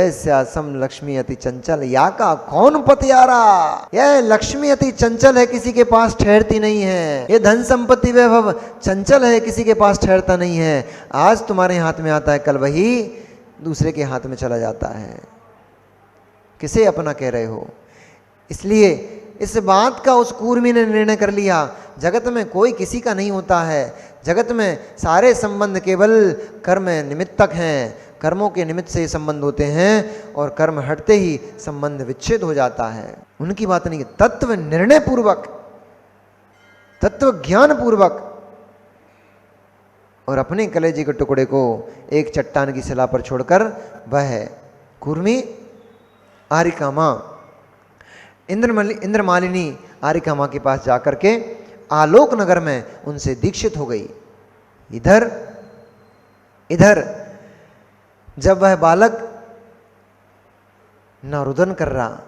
जयस्यासम लक्ष्मी अति चंचल, या का कौन पतियारा। यह लक्ष्मी अति चंचल है, किसी के पास ठहरती नहीं है। ये धन संपत्ति वैभव चंचल है, किसी के पास ठहरता नहीं है। आज तुम्हारे हाथ में आता है, कल वही दूसरे के हाथ में चला जाता है। किसे अपना कह रहे हो। इसलिए इस बात का उस कूर्मी ने निर्णय कर लिया, जगत में कोई किसी का नहीं होता है। जगत में सारे संबंध केवल कर्म निमित्तक हैं, कर्मों के निमित्त से संबंध होते हैं, और कर्म हटते ही संबंध विच्छेद हो जाता है। उनकी बात नहीं, तत्व निर्णय पूर्वक, तत्व ज्ञान पूर्वक, और अपने कलेजे के टुकड़े को एक चट्टान की शिला पर छोड़कर वह कूर्मी आरिका माँ इंद्रमालिनी आरिका माँ के पास जाकर के आलोक नगर में उनसे दीक्षित हो गई। इधर जब वह बालक न रुदन कर रहा,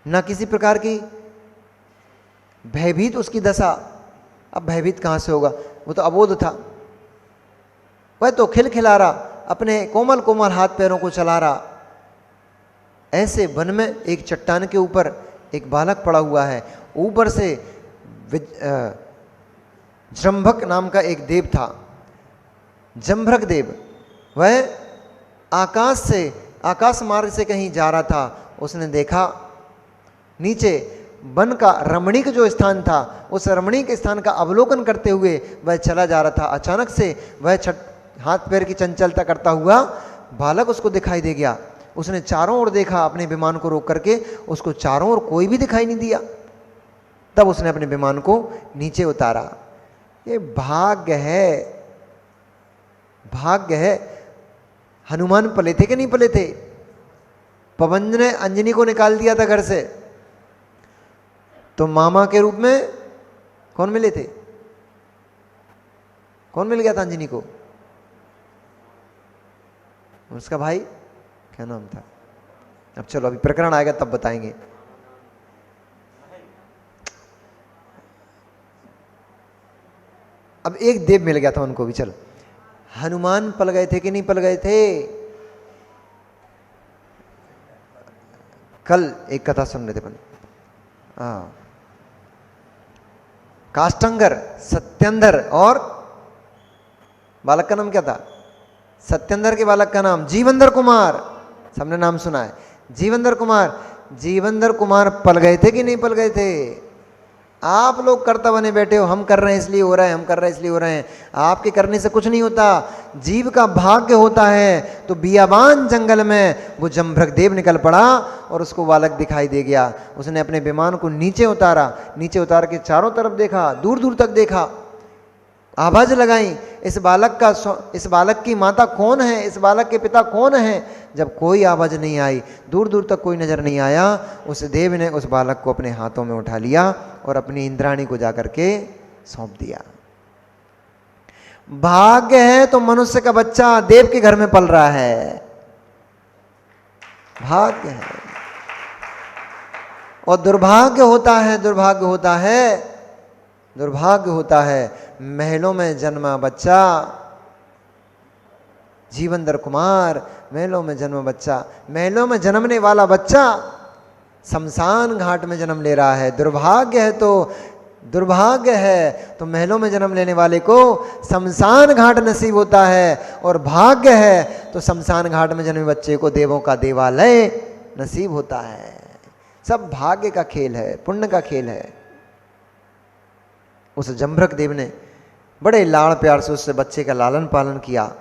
न किसी प्रकार की भयभीत उसकी दशा, अब भयभीत कहां से होगा, वो तो अबोध था। वह तो खिलखिला रहा, अपने कोमल कोमल हाथ पैरों को चला रहा। ऐसे वन में एक चट्टान के ऊपर एक बालक पड़ा हुआ है। ऊपर से जम्भक नाम का एक देव था, जम्भक देव। वह आकाश मार्ग से कहीं जा रहा था। उसने देखा नीचे वन का रमणीक जो स्थान था, उस रमणीक स्थान का अवलोकन करते हुए वह चला जा रहा था। अचानक से वह हाथ पैर की चंचलता करता हुआ बालक उसको दिखाई दे गया। उसने चारों ओर देखा, अपने विमान को रोक करके, उसको चारों ओर कोई भी दिखाई नहीं दिया। तब उसने अपने विमान को नीचे उतारा। ये भाग्य है, भाग्य है। हनुमान पले थे कि नहीं पले थे। पवन ने अंजनी को निकाल दिया था घर से, तो मामा के रूप में कौन मिले थे, कौन मिल गया था अंजनी को, उसका भाई, क्या नाम था। अब चलो अभी प्रकरण आएगा तब बताएंगे। अब एक देव मिल गया था उनको भी। चलो, हनुमान पल गए थे कि नहीं पल गए थे। कल एक कथा सुन रहे थे अपन, काष्टंगर, सत्यंधर और बालक का नाम क्या था, सत्यंधर के बालक का नाम जीवंदर कुमार। सबने नाम सुना है, जीवंदर कुमार। जीवंदर कुमार पल गए थे कि नहीं पल गए थे। आप लोग कर्ता बने बैठे हो, हम कर रहे हैं इसलिए हो रहा है, हम कर रहे हैं इसलिए हो रहे हैं। आपके करने से कुछ नहीं होता, जीव का भाग्य होता है। तो बियाबान जंगल में वो जम्भक देव निकल पड़ा और उसको बालक दिखाई दे गया। उसने अपने विमान को नीचे उतारा, नीचे उतार के चारों तरफ देखा, दूर दूर तक देखा, आवाज लगाई, इस बालक की माता कौन है, इस बालक के पिता कौन है। जब कोई आवाज नहीं आई, दूर दूर तक कोई नजर नहीं आया, उस देव ने उस बालक को अपने हाथों में उठा लिया और अपनी इंद्राणी को जाकर के सौंप दिया। भाग्य है तो मनुष्य का बच्चा देव के घर में पल रहा है, भाग्य है। और दुर्भाग्य होता है, दुर्भाग्य होता है, दुर्भाग्य होता है महलों में जन्मा बच्चा, जीवंदर कुमार, महलों में जन्मा बच्चा, महलों में जन्मने वाला बच्चा शमशान घाट में जन्म ले रहा है। दुर्भाग्य है तो महलों में जन्म लेने वाले को शमशान घाट नसीब होता है, और भाग्य है तो शमशान घाट में जन्मे बच्चे को देवों का देवालय नसीब होता है। सब भाग्य का खेल है, पुण्य का खेल है। उस जम्भक देव ने बड़े लाड़ प्यार से उस बच्चे का लालन पालन किया,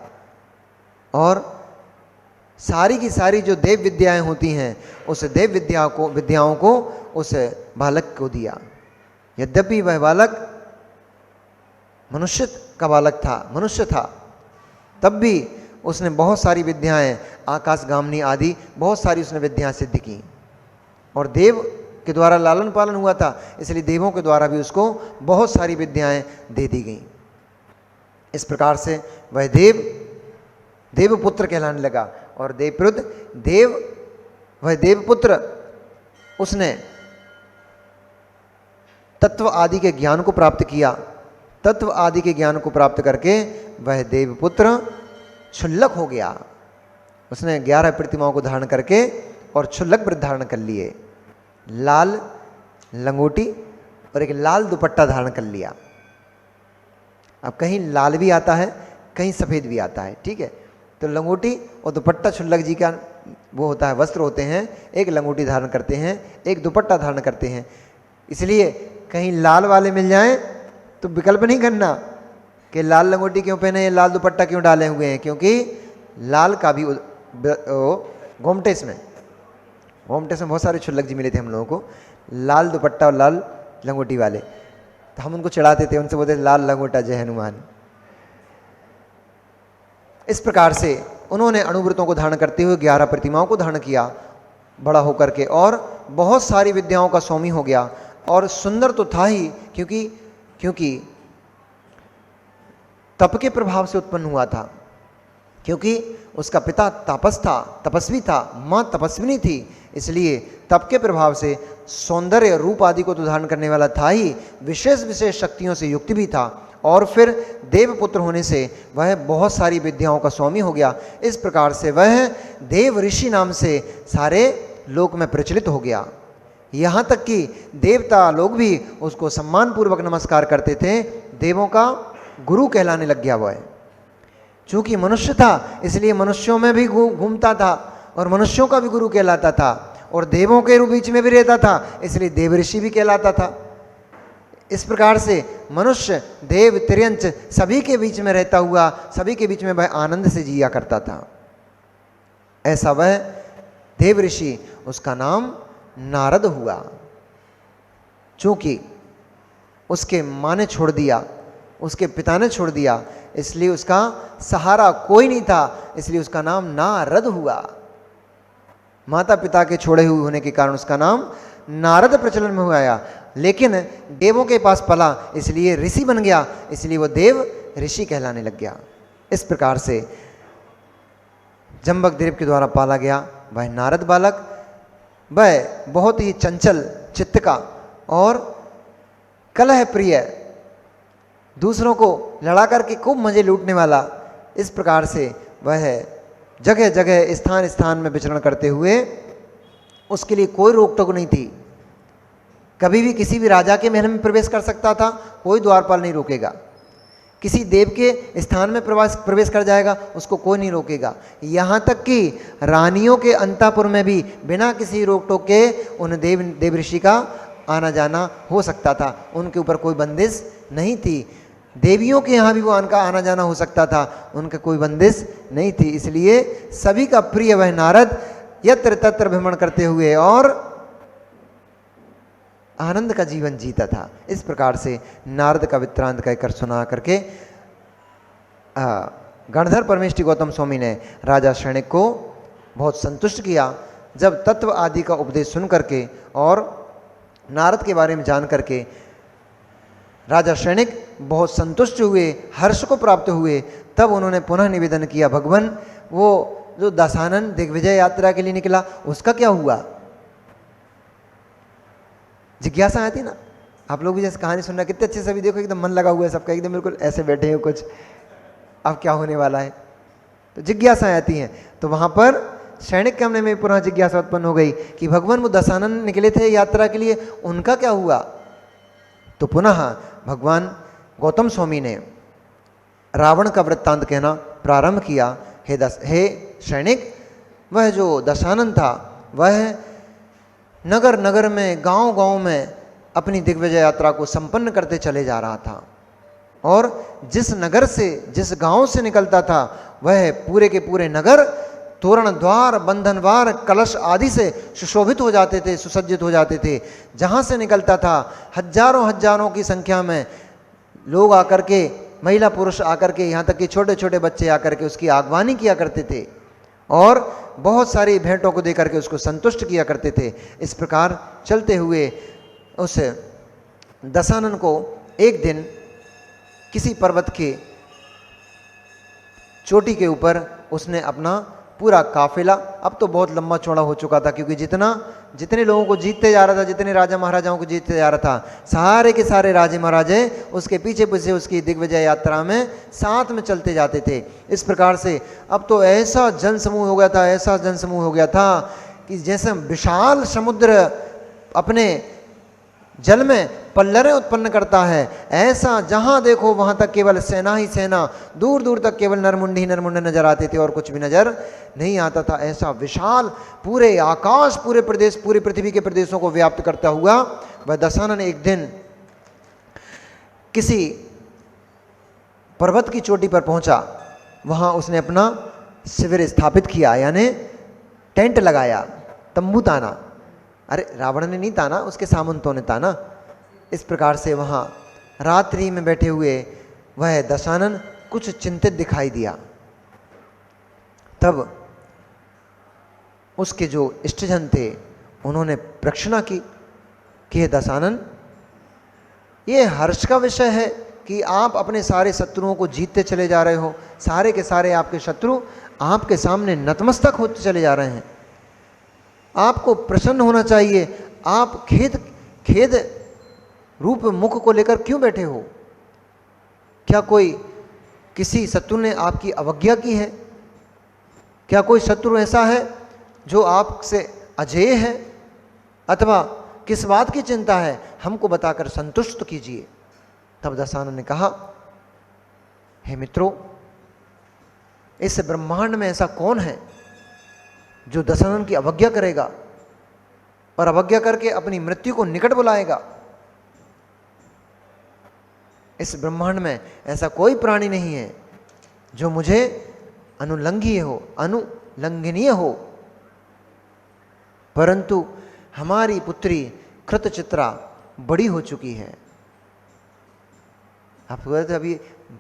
और सारी की सारी जो देव विद्याएं होती हैं उस देव विद्याओं को उस बालक को दिया। यद्यपि वह बालक मनुष्य का बालक था, मनुष्य था, तब भी उसने बहुत सारी विद्याएं, आकाशगामिनी आदि बहुत सारी उसने विद्याएं सिद्ध की, और देव के द्वारा लालन पालन हुआ था, इसलिए देवों के द्वारा भी उसको बहुत सारी विद्याएं दे दी गई। इस प्रकार से वह देवपुत्र कहलाने लगा। और वह देवपुत्र उसने तत्व आदि के ज्ञान को प्राप्त किया। तत्व आदि के ज्ञान को प्राप्त करके वह देवपुत्र क्षुल्लक हो गया। उसने 11 प्रतिमाओं को धारण करके और क्षुल्लक व्रत धारण कर लिए, लाल लंगोटी और एक लाल दुपट्टा धारण कर लिया। अब कहीं लाल भी आता है, कहीं सफ़ेद भी आता है, ठीक है। तो लंगोटी और दुपट्टा क्षुल्लक जी का वो होता है, वस्त्र होते हैं, एक लंगोटी धारण करते हैं, एक दुपट्टा धारण करते हैं। इसलिए कहीं लाल वाले मिल जाएं तो विकल्प नहीं करना कि लाल लंगोटी क्यों पहने, लाल दुपट्टा क्यों डाले हुए हैं, क्योंकि लाल का भी गोमटेस में बहुत सारे क्षुल्लक जी मिले थे हम लोगों को, लाल दुपट्टा और लाल लंगोटी वाले। तो हम उनको चढ़ाते थे, उनसे बोलते लाल लंगोटा जय हनुमान। इस प्रकार से उन्होंने अणुव्रतों को धारण करते हुए 11 प्रतिमाओं को धारण किया बड़ा होकर के, और बहुत सारी विद्याओं का स्वामी हो गया। और सुंदर तो था ही, क्योंकि तप के प्रभाव से उत्पन्न हुआ था, क्योंकि उसका पिता तपस्वी था, माँ तपस्विनी थी, इसलिए तप के प्रभाव से सौंदर्य रूप आदि को तो धारण करने वाला था ही, विशेष विशेष शक्तियों से युक्त भी था। और फिर देवपुत्र होने से वह बहुत सारी विद्याओं का स्वामी हो गया। इस प्रकार से वह देव ऋषि नाम से सारे लोक में प्रचलित हो गया। यहाँ तक कि देवता लोग भी उसको सम्मानपूर्वक नमस्कार करते थे, देवों का गुरु कहलाने लग गया वह। चूंकि मनुष्य था इसलिए मनुष्यों में भी घूमता था और मनुष्यों का भी गुरु कहलाता था, और देवों के बीच में भी रहता था, इसलिए देव ऋषि भी कहलाता था। इस प्रकार से मनुष्य देव तिर्यंच सभी के बीच में रहता हुआ सभी के बीच में वह आनंद से जिया करता था। ऐसा वह देव ऋषि, उसका नाम नारद हुआ। चूंकि उसके माँ ने छोड़ दिया, उसके पिता ने छोड़ दिया, इसलिए उसका सहारा कोई नहीं था, इसलिए उसका नाम नारद हुआ। माता पिता के छोड़े हुए होने के कारण उसका नाम नारद प्रचलन में हुआ। लेकिन देवों के पास पला इसलिए ऋषि बन गया, इसलिए वो देव ऋषि कहलाने लग गया। इस प्रकार से जम्बक देव के द्वारा पाला गया वह नारद बालक, वह बहुत ही चंचल चित्त का और कलह प्रिय, दूसरों को लड़ा करके खूब मजे लूटने वाला। इस प्रकार से वह जगह जगह स्थान स्थान में विचरण करते हुए, उसके लिए कोई रोक टोक नहीं थी। कभी भी किसी भी राजा के महल में प्रवेश कर सकता था, कोई द्वारपाल नहीं रोकेगा। किसी देव के स्थान में प्रवेश कर जाएगा, उसको कोई नहीं रोकेगा। यहाँ तक कि रानियों के अंतःपुर में भी बिना किसी रोक टोक के उन देव ऋषि का आना जाना हो सकता था, उनके ऊपर कोई बंदिश नहीं थी। देवियों के यहाँ भी वो उनका आना जाना हो सकता था, उनका कोई बंदिश नहीं थी। इसलिए सभी का प्रिय वह नारद यत्र तत्र भ्रमण करते हुए और आनंद का जीवन जीता था। इस प्रकार से नारद का वृत्तांत कहकर सुना करके गणधर परमेष्ठी गौतम स्वामी ने राजा शैणिक को बहुत संतुष्ट किया। जब तत्व आदि का उपदेश सुन करके और नारद के बारे में जान करके राजा शैणिक बहुत संतुष्ट हुए, हर्ष को प्राप्त हुए, तब उन्होंने पुनः निवेदन किया, भगवान वो जो दशानन दिग्विजय यात्रा के लिए निकला उसका क्या हुआ? जिज्ञासा आती ना, आप लोग भी जैसे कहानी सुन रहे कितने अच्छे से, भी देखो एकदम मन लगा हुआ है सबका, एकदम बिल्कुल ऐसे बैठे हो कुछ, अब क्या होने वाला है, तो जिज्ञासा आती हैं। तो वहाँ पर सैनिक के हमने में पुनः जिज्ञासा उत्पन्न हो गई कि भगवान वो दशानन निकले थे यात्रा के लिए, उनका क्या हुआ? तो पुनः भगवान गौतम स्वामी ने रावण का वृत्तांत कहना प्रारंभ किया। हे सैनिक, वह जो दशानन था वह नगर नगर में, गांव गांव में अपनी दिग्विजय यात्रा को संपन्न करते चले जा रहा था, और जिस नगर से, जिस गांव से निकलता था वह पूरे के पूरे नगर तोरण द्वार, बंधनवार, कलश आदि से सुशोभित हो जाते थे, सुसज्जित हो जाते थे। जहाँ से निकलता था हजारों हजारों की संख्या में लोग आकर के, महिला पुरुष आकर के, यहाँ तक कि छोटे छोटे बच्चे आकर के उसकी आगवानी किया करते थे और बहुत सारी भेंटों को देकर के उसको संतुष्ट किया करते थे। इस प्रकार चलते हुए उस दशानन को एक दिन किसी पर्वत के चोटी के ऊपर उसने अपना पूरा काफिला, अब तो बहुत लंबा चौड़ा हो चुका था, क्योंकि जितने लोगों को जीतते जा रहा था, जितने राजा महाराजाओं को जीतते जा रहा था, सारे के सारे राजे महाराजे उसके पीछे पीछे उसकी दिग्विजय यात्रा में साथ में चलते जाते थे। इस प्रकार से अब तो ऐसा जनसमूह हो गया था, ऐसा जनसमूह हो गया था कि जैसे विशाल समुद्र अपने जल में पल्लरें उत्पन्न करता है, ऐसा जहां देखो वहां तक केवल सेना ही सेना, दूर दूर तक केवल नरमुंडी नरमुंडे नजर आते थे और कुछ भी नजर नहीं आता था। ऐसा विशाल पूरे आकाश, पूरे प्रदेश, पूरी पृथ्वी के प्रदेशों को व्याप्त करता हुआ वह दशानन एक दिन किसी पर्वत की चोटी पर पहुंचा। वहां उसने अपना शिविर स्थापित किया, यानी टेंट लगाया, तंबू ताना। अरे रावण ने नहीं ताना, उसके सामंतों ने ताना। इस प्रकार से वहाँ रात्रि में बैठे हुए वह दशानन कुछ चिंतित दिखाई दिया। तब उसके जो इष्टजन थे उन्होंने प्रक्षणा की कि हे दशानन, ये हर्ष का विषय है कि आप अपने सारे शत्रुओं को जीतते चले जा रहे हो, सारे के सारे आपके शत्रु आपके सामने नतमस्तक होते चले जा रहे हैं। आपको प्रसन्न होना चाहिए, आप खेद रूप मुख को लेकर क्यों बैठे हो? क्या कोई किसी शत्रु ने आपकी अवज्ञा की है? क्या कोई शत्रु ऐसा है जो आपसे अजेय है? अथवा किस बात की चिंता है, हमको बताकर संतुष्ट कीजिए। तब दशानन ने कहा, हे मित्रों, इस ब्रह्मांड में ऐसा कौन है जो दशानन की अवज्ञा करेगा और अवज्ञा करके अपनी मृत्यु को निकट बुलाएगा? इस ब्रह्मांड में ऐसा कोई प्राणी नहीं है जो मुझे अनुलंघनीय हो। परंतु हमारी पुत्री कृतचित्रा बड़ी हो चुकी है। आप अभी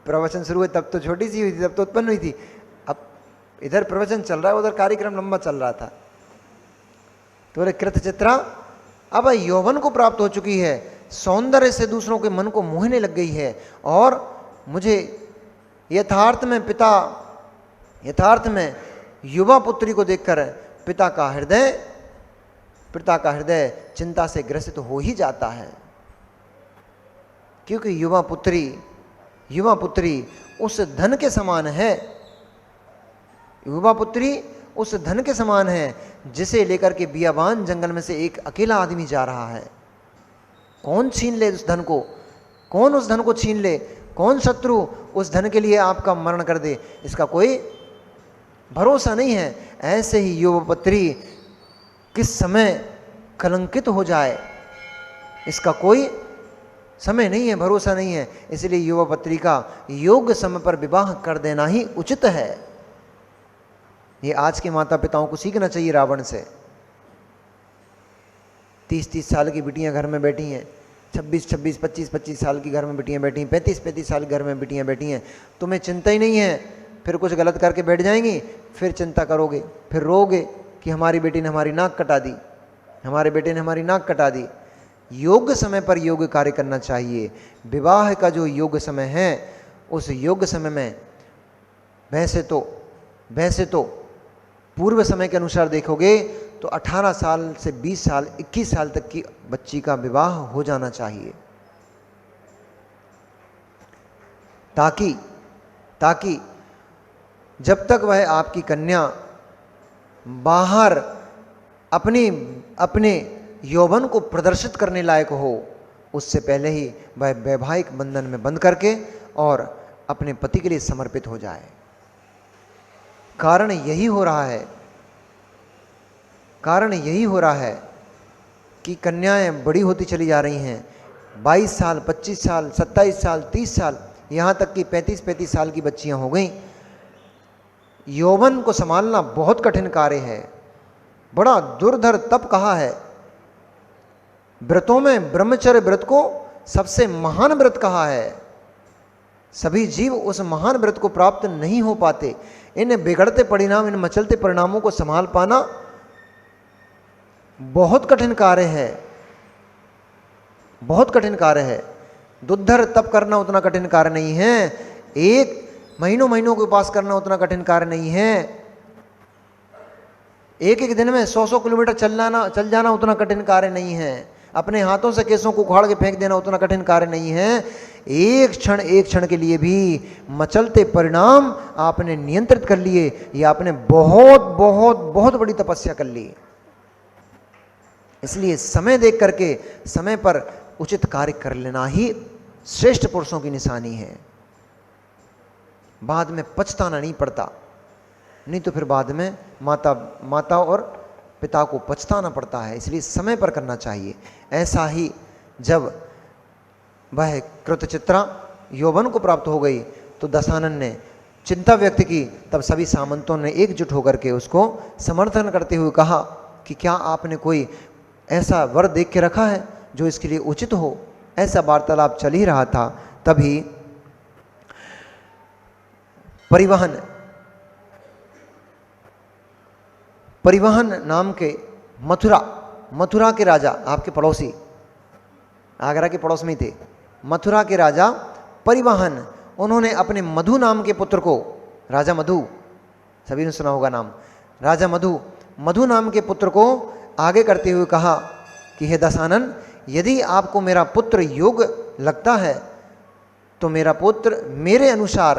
प्रवचन शुरू हुए तब तो छोटी सी हुई थी, तब तो उत्पन्न हुई थी। अब इधर प्रवचन चल रहा है, उधर कार्यक्रम लंबा चल रहा था। तो बोले कृतचित्रा अब यौवन को प्राप्त हो चुकी है, सौंदर्य से दूसरों के मन को मोहने लग गई है, और मुझे यथार्थ में युवा पुत्री को देखकर पिता का हृदय चिंता से ग्रसित हो ही जाता है। क्योंकि युवा पुत्री उस धन के समान है, युवा पुत्री उस धन के समान है जिसे लेकर के बियाबान जंगल में से एक अकेला आदमी जा रहा है। कौन छीन ले उस धन को? कौन उस धन को छीन ले? कौन शत्रु उस धन के लिए आपका मरण कर दे? इसका कोई भरोसा नहीं है। ऐसे ही युवा पुत्री किस समय कलंकित हो जाए, इसका कोई समय नहीं है, भरोसा नहीं है। इसलिए युवा पुत्री का योग्य समय पर विवाह कर देना ही उचित है। ये आज के माता पिताओं को सीखना चाहिए रावण से। 30-30 साल की बिटियां घर में बैठी हैं, 26-26, 25-25 साल की घर में बिटियां बैठी हैं, 35-35 साल के घर में बिटियां बैठी हैं। तुम्हें चिंता ही नहीं है, फिर कुछ गलत करके बैठ जाएंगी, फिर चिंता करोगे, फिर रोगे कि हमारी बेटी ने हमारी नाक कटा दी, हमारे बेटे ने हमारी नाक कटा दी। योग्य समय पर योग्य कार्य करना चाहिए। विवाह का जो योग्य समय है, उस योग्य समय में वैसे तो पूर्व समय के अनुसार देखोगे तो 18 साल से 20 साल 21 साल तक की बच्ची का विवाह हो जाना चाहिए, ताकि जब तक वह आपकी कन्या बाहर अपने यौवन को प्रदर्शित करने लायक हो, उससे पहले ही वह वैवाहिक बंधन में बंध करके और अपने पति के लिए समर्पित हो जाए। कारण यही हो रहा है कि कन्याएं बड़ी होती चली जा रही हैं। 22 साल, 25 साल, 27 साल, 30 साल, यहाँ तक कि 35-35 साल की बच्चियां हो गई। यौवन को संभालना बहुत कठिन कार्य है, बड़ा दुर्धर तप कहा है। व्रतों में ब्रह्मचर्य व्रत को सबसे महान व्रत कहा है। सभी जीव उस महान व्रत को प्राप्त नहीं हो पाते। इन बिगड़ते परिणाम, इन मचलते परिणामों को संभाल पाना बहुत कठिन कार्य है, बहुत कठिन कार्य है। दुर्धर तप करना उतना कठिन कार्य नहीं है, एक महीनों के उपास करना उतना कठिन कार्य नहीं है। एक एक दिन में 100-100 किलोमीटर चल जाना उतना कठिन कार्य नहीं है। अपने हाथों से केसों को उखाड़ के फेंक देना उतना कठिन कार्य नहीं है। एक क्षण के लिए भी मचलते परिणाम आपने नियंत्रित कर लिए, ये आपने बहुत बहुत बहुत बड़ी तपस्या कर ली। इसलिए समय देख करके समय पर उचित कार्य कर लेना ही श्रेष्ठ पुरुषों की निशानी है। बाद में पछताना नहीं पड़ता, नहीं तो फिर बाद में माता और पिता को पछताना पड़ता है। इसलिए समय पर करना चाहिए। ऐसा ही जब वह कृतचित्रा यौवन को प्राप्त हो गई तो दशानन ने चिंता व्यक्त की। तब सभी सामंतों ने एकजुट होकर के उसको समर्थन करते हुए कहा कि क्या आपने कोई ऐसा वर देख के रखा है जो इसके लिए उचित हो। ऐसा वार्तालाप चल ही रहा था, तभी परिवहन नाम के मथुरा के राजा, आपके पड़ोसी, आगरा के पड़ोस में थे, मथुरा के राजा परिवहन, उन्होंने अपने मधु नाम के पुत्र को, राजा मधु, सभी ने सुना होगा नाम, राजा मधु नाम के पुत्र को आगे करते हुए कहा कि हे दशानन, यदि आपको मेरा पुत्र योग्य लगता है तो मेरा पुत्र मेरे अनुसार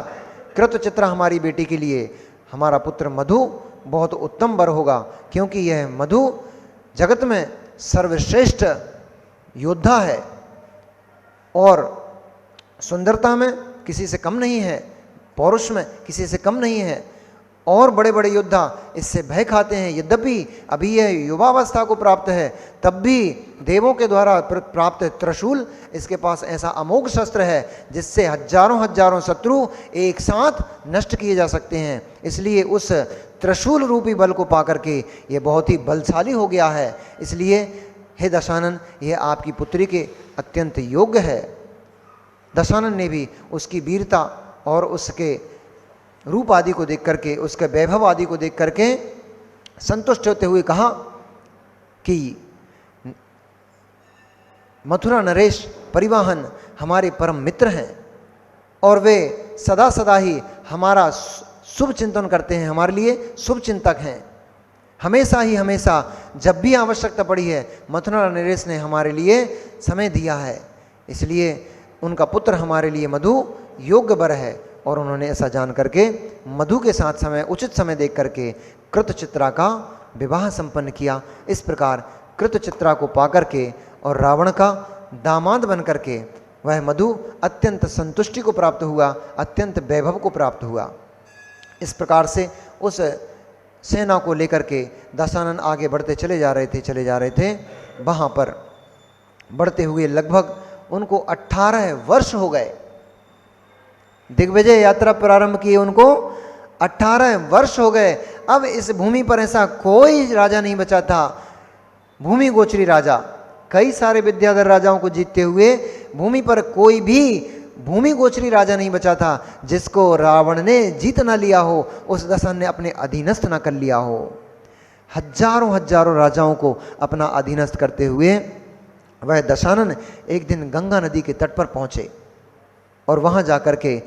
कृतचित्रा हमारी बेटी के लिए हमारा पुत्र मधु बहुत उत्तम वर होगा, क्योंकि यह मधु जगत में सर्वश्रेष्ठ योद्धा है और सुंदरता में किसी से कम नहीं है, पौरुष में किसी से कम नहीं है, और बड़े बड़े योद्धा इससे भय खाते हैं। यद्यपि अभी यह युवावस्था को प्राप्त है, तब भी देवों के द्वारा प्राप्त त्रिशूल इसके पास ऐसा अमोघ शस्त्र है जिससे हजारों शत्रु एक साथ नष्ट किए जा सकते हैं। इसलिए उस त्रिशूल रूपी बल को पाकर के ये बहुत ही बलशाली हो गया है। इसलिए हे दशानन, यह आपकी पुत्री के अत्यंत योग्य है। दशानन ने भी उसकी वीरता और उसके रूप आदि को देख करके, उसके वैभव आदि को देख करके संतुष्ट होते हुए कहा कि मथुरा नरेश परिवहन हमारे परम मित्र हैं और वे सदा सदा ही हमारा शुभ चिंतन करते हैं, हमारे लिए शुभ चिंतक हैं। हमेशा जब भी आवश्यकता पड़ी है मथुरा नरेश ने हमारे लिए समय दिया है। इसलिए उनका पुत्र हमारे लिए मधु योग्य वर है। और उन्होंने ऐसा जान करके मधु के साथ उचित समय देख करके कृतचित्रा का विवाह संपन्न किया। इस प्रकार कृतचित्रा को पाकर के और रावण का दामाद बन करके वह मधु अत्यंत संतुष्टि को प्राप्त हुआ, अत्यंत वैभव को प्राप्त हुआ। इस प्रकार से उस सेना को लेकर के दशानन आगे बढ़ते चले जा रहे थे। वहाँ पर बढ़ते हुए लगभग उनको 18 वर्ष हो गए। दिग्विजय यात्रा प्रारंभ की उनको 18 वर्ष हो गए। अब इस भूमि पर ऐसा कोई राजा नहीं बचा था, भूमि गोचरी राजा, कई सारे विद्याधर राजाओं को जीतते हुए भूमि पर कोई भी भूमि गोचरी राजा नहीं बचा था जिसको रावण ने जीत ना लिया हो, उस दशानन ने अपने अधीनस्थ ना कर लिया हो। हजारों राजाओं को अपना अधीनस्थ करते हुए वह दशानन एक दिन गंगा नदी के तट पर पहुंचे और वहां जाकर के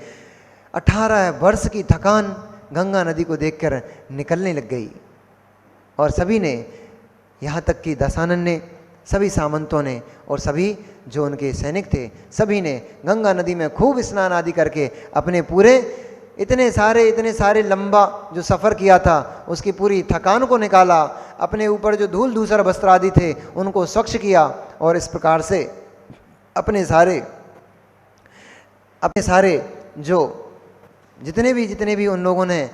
18 वर्ष की थकान गंगा नदी को देखकर निकलने लग गई। और सभी ने, यहाँ तक कि दशानन ने, सभी सामंतों ने और सभी जो उनके सैनिक थे, सभी ने गंगा नदी में खूब स्नान आदि करके अपने पूरे इतने सारे लंबा जो सफ़र किया था उसकी पूरी थकान को निकाला। अपने ऊपर जो धूल धूसर वस्त्र आदि थे उनको स्वच्छ किया और इस प्रकार से अपने सारे जो जितने भी उन लोगों ने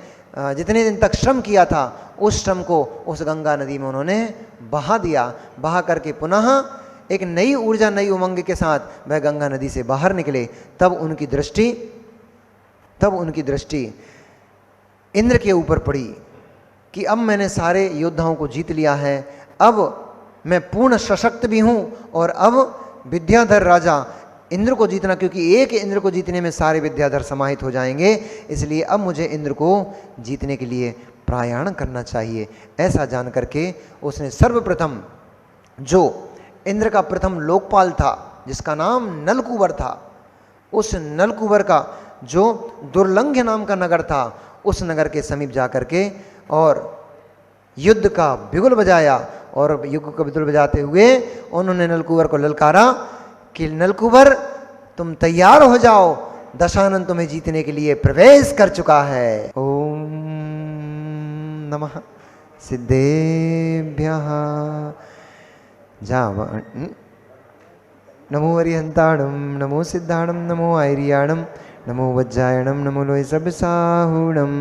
जितने दिन तक श्रम किया था उस श्रम को उस गंगा नदी में उन्होंने बहा दिया। बहा करके पुनः एक नई ऊर्जा, नई उमंग के साथ वह गंगा नदी से बाहर निकले। तब उनकी दृष्टि इंद्र के ऊपर पड़ी कि अब मैंने सारे योद्धाओं को जीत लिया है, अब मैं पूर्ण सशक्त भी हूँ और अब विद्याधर राजा इंद्र को जीतना, क्योंकि एक इंद्र को जीतने में सारे विद्याधर समाहित हो जाएंगे, इसलिए अब मुझे इंद्र को जीतने के लिए प्रयाण करना चाहिए। ऐसा जान करके उसने सर्वप्रथम जो इंद्र का प्रथम लोकपाल था जिसका नाम नलकूबर था, उस नलकूबर का जो दुर्लंघ्य नाम का नगर था, उस नगर के समीप जा करके और युद्ध का बिगुल बजाया और युद्ध का बिगुल बजाते हुए उन्होंने नलकूबर को ललकारा कि नलकूबर तुम तैयार हो जाओ, दशानन तुम्हें जीतने के लिए प्रवेश कर चुका है। ओम नमः सिद्धेभ्यः नमो अरिहंताणम, नमो सिद्धाणम, नमो आयरियाणम, नमो वज्रायणम, नमो लोय सब साहुणम।